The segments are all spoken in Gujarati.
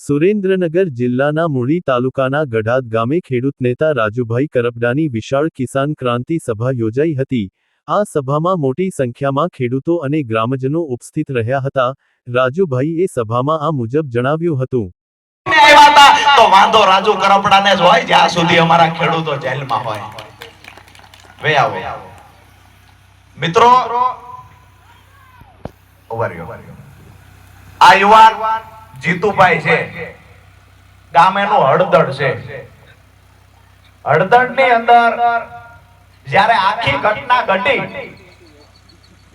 સુરેન્દ્રનગર જિલ્લાના મૂળી તાલુકાના ગઢાદ ગામે ખેડૂત નેતા રાજુભાઈ કરપડાની વિશાળ કિસાન ક્રાંતિ સભા યોજાઈ હતી। આ સભામાં મોટી સંખ્યામાં ખેડૂતો અને ગ્રામજનો ઉપસ્થિત રહ્યા હતા। રાજુભાઈએ સભામાં આ મુજબ જણાવ્યું હતું। તો વાંધો રાજુ કરપડાને જ હોય જ્યાં સુધી અમારા ખેડૂતો જેલમાં હોય। વે આવો મિત્રો, આ યુવાન જીતુભાઈ છે, ગામ એનું હળદળ છે। હળદળની અંદર જ્યારે આખી ઘટના ઘટી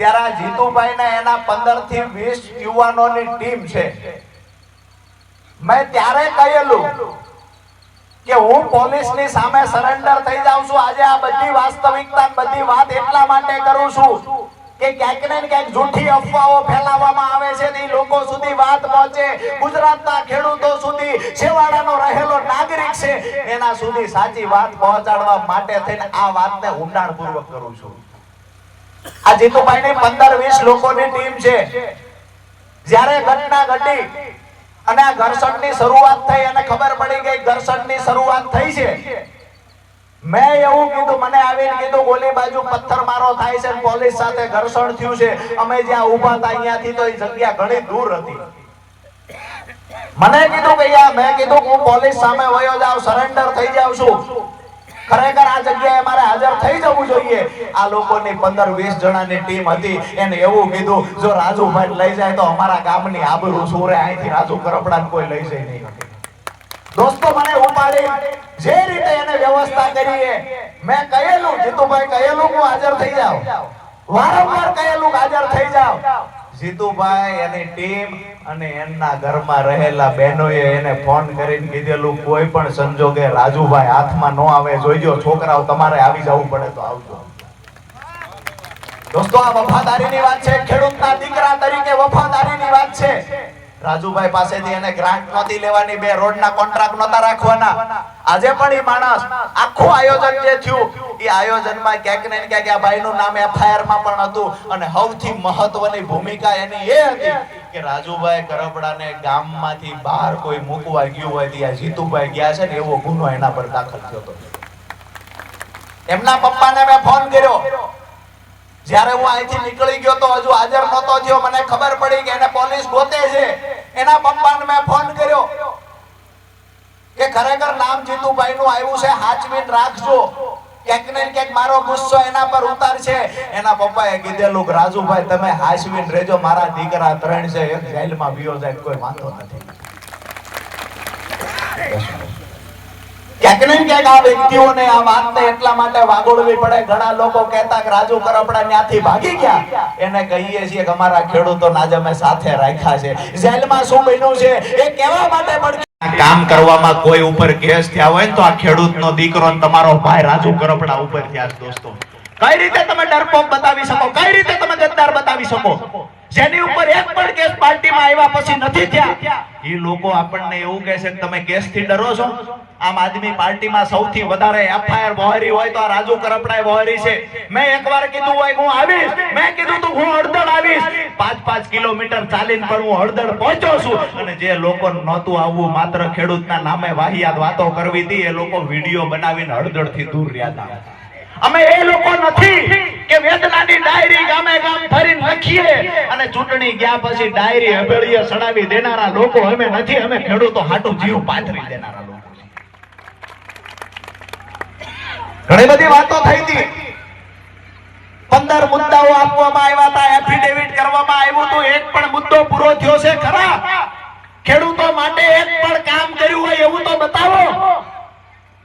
ત્યારે આ જીતુભાઈ ને એના 15 થી 20 યુવાનોની ટીમ છે। મેં ત્યારે કહેલું કે હું પોલીસની સામે સરેન્ડર થઈ જાઉં છું। આજે આ બધી વાસ્તવિકતા બધી વાત એટલા માટે કરું છું કે ક્યાંક ને ક્યાંક જૂઠી અફવાઓ ફેલાવવામાં આવે છે તે લોકો સુધી વાત પહોંચે, ગુજરાતના ખેડૂતો સુધી, છેવાડાનો રહેલો નાગરિક છે એના સુધી સાચી વાત પહોંચાડવા માટે થઈને આ વાતને ઊંડાણપૂર્વક કરું છું। આ જીતુભાઈની 15-20 લોકોની ટીમ છે। જ્યારે ઘટના ઘટી અને આ ઘર્ષણની શરૂઆત થઈ અને ખબર પડી ગઈ ઘર્ષણની શરૂઆત થઈ છે, મેં એવું કીધું, મને આવીને કીધું ગોલી બાજુ પથ્થરમારો થાય છે, પોલીસ સાથે ઘર્ષણ થયું છે। અમે જ્યાં ઊભા હતા અહીંયાથી તો એ જગ્યા ઘણી દૂર હતી। મને કીધું કે મેં કીધું હું પોલીસ સામે વયો જાઉં, સરેન્ડર થઈ જાઉં છું। ખરેખર આ જગ્યાએ મારે હાજર થઈ જવું જોઈએ। આ લોકોની 15-20 જણાની ટીમ હતી, એને એવું કીધું જો રાજુભાઈ લઈ જાય તો અમારા ગામની આબરૂ સુરે, અહીંથી રાજુ કરપડાને કોઈ લઈ જાય નહીં। દોસ્તો, મને ઉપાડી જે રીતે એને વ્યવસ્થા કરીએ, મેં કહેલું જીતુભાઈ કહેલું હું હાજર થઈ જાઉં, વારંવાર કહેલું હાજર થઈ જાઉં। જીતુભાઈ એની ટીમ અને એના ઘરમાં રહેલા બહેનોએ એને ફોન કરીને કીધેલું કોઈ પણ સંજોગે રાજુભાઈ હાથમાં ન આવે, જોઈજો છોકરાઓ તમારે આવી જવું પડે તો આવજો। દોસ્તો, આ વફાદારીની વાત છે, ખેડૂતના દીકરા તરીકે વફાદારીની વાત છે। રાજુભાઈ પાસેથી એને ગ્રાન્ટ નહોતી લેવાની, 2 રોડના કોન્ટ્રાક્ટ નહોતા રાખવાના। આજે પણ એ માણસ આખું આયોજન જે થયું એ આયોજનમાં ક્યાંક ને ક્યાંક આ ભાઈનું નામ FIR માં પણ હતું અને સૌથી મહત્વની ભૂમિકા એની એ હતી કે રાજુભાઈ કરપડાને ગામમાંથી બહાર કોઈ મૂકવા ગયું હોય ત્યાં જીતુભાઈ ગયા છે ને એવો ગુનો એના પર દાખલ થયો હતો। એમના પપ્પાને મેં ફોન કર્યો, જ્યારે હું અહીંથી નીકળી ગયો તો હજુ હાજર નહોતો થયો, મને ખબર પડી કે એને પોલીસ ગોતે છે। એના પપ્પાને મેં ફોન કર્યો કે ખરેખર નામ જીતુભાઈ નું આવ્યું છે, હાચવીને રાખજો, ક્યાંક ને ક્યાંક મારો ગુસ્સો એના પર ઉતારશે। એના પપ્પાએ કીધેલું કે રાજુભાઈ તમે હાચવીને રહેજો, મારા દીકરા 3 છે, એક જેલમાં વિયો જાય કોઈ વાંધો નથી। ક્યાંક ને ક્યાંક આ વ્યક્તિઓને આ વાતને એટલા માટે વાગોળવી પડે। ઘણા લોકો કહેતા કે રાજુ કરપડા ત્યાંથી ભાગી ગયા, એને કહીએ છીએ કે અમારા ખેડૂતોને આજે અમે સાથે રાખ્યા છે। જેલમાં શું બન્યું છે એ કહેવા માટે પણ કામ કરવામાં કોઈ ઉપર કેસ થયા હોય તો આ ખેડૂતનો દીકરો ને તમારો ભાઈ રાજુ કરપડા ઉપર થયા। દોસ્તો, કઈ રીતે તમે ડરપોક બતાવી શકો, કઈ રીતે તમે ગદ્દાર બતાવી શકો? જેની ઉપર એક પણ કેસ પાર્ટીમાં આવ્યા પછી નથી થયા, એ લોકો આપણને એવું કહે છે કે તમે કેસથી ડરો છો। આમ આદમી પાર્ટીમાં સૌથી વધારે FIR વહોરી હોય તો આ રાજુ કરપડાએ વહોરી છે। મેં એકવાર કીધું હોય હું આવીશ, મેં કીધું તું હું હળદળ આવીશ, 5-5 કિલોમીટર ચાલીને પણ હું હળદળ પહોંચ્યો છું। અને જે લોકો નહોતું આવવું, માત્ર ખેડૂતના નામે વાહિયાત વાતો કરવી હતી, એ લોકો વિડીયો બનાવીને હળદળથી દૂર રહ્યા હતા। અમે એ લોકો નથી કે વેદનાની ડાયરી ગામે ગામ ફરીને લખીએ અને ચૂંટણી ગયા પછી ડાયરી હવેળીએ સડાવી દેનારા લોકો અમે નથી। અમે ખેડૂતો હાટું જીવ પાથરી દેનારા લોકો છે। ઘણી બધી વાતો થઈ હતી, 15 મુદ્દાઓ આપવામાં આવ્યા હતા, એફિડેવિટ કરવામાં આવ્યું હતું, એક પણ મુદ્દો પૂરો થયો છે ખરા? ખેડૂતો માટે એક પણ કામ કર્યું હોય એવું તો બતાવો।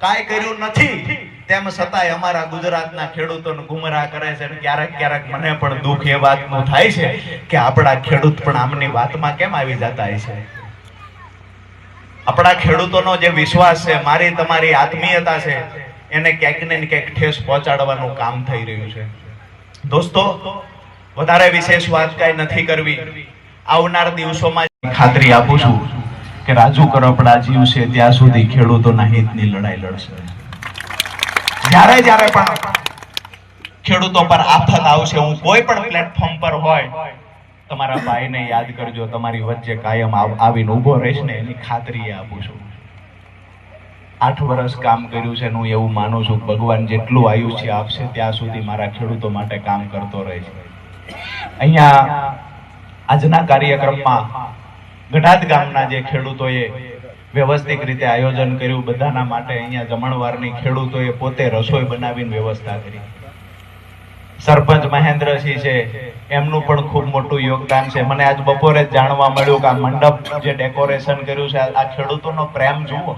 કાંઈ કર્યું નથી, તેમ છતાંય અમારા ગુજરાતના ખેડૂતોને ગુમરાહ કરે છે। ક્યારેક ક્યારેક મને પણ દુઃખ એ વાતનું થાય છે કે આપણા ખેડૂત પણ આમની વાતમાં કેમ આવી જતા છે? આપણા ખેડૂતોનો જે વિશ્વાસ છે, મારી તમારી આત્મીયતા છે, એને ક્યાંક ને ક્યાંક ઠેસ પહોંચાડવાનું કામ થઈ રહ્યું છે। દોસ્તો, વધારે વિશેષ વાત કાંઈ નથી કરવી। આવનાર દિવસોમાં ખાતરી આપું છું કે રાજુ કરપડા જીવશે ત્યાં સુધી ખેડૂતોના હિતની લડાઈ લડશે। જ્યારે જ્યારે પણ ખેડૂતો પર આફત આવશે, હું કોઈ પણ પ્લેટફોર્મ પર હોય તમારા ભાઈને યાદ કરજો, તમારી વચ્ચે કાયમ આવીને ઊભો રહીશ ને એની ખાતરી આપું છું. 8 વર્ષ કામ કર્યું છે, હું એવું માનું છું કે ભગવાન જેટલું આયુષ્ય આપશે ત્યાં સુધી મારા ખેડૂતો માટે કામ કરતો રહીશ. અહીંયા આજના કાર્યક્રમમાં ગઢાદ ગામના જે ખેડૂતોએ વ્યવસ્થિત રીતે આયોજન કર્યું, બધાના માટે અહીંયા જમણવારની ખેડૂતોએ પોતે રસોઈ બનાવીને વ્યવસ્થા કરી. સરપંચ મહેન્દ્રસિંહ છે, એમનું પણ ખૂબ મોટું યોગદાન છે. મને આજ બપોરે જ જાણવા મળ્યું કે આ મંડપ જે ડેકોરેશન કર્યું છે, આ ખેડૂતોનો પ્રેમ જુઓ.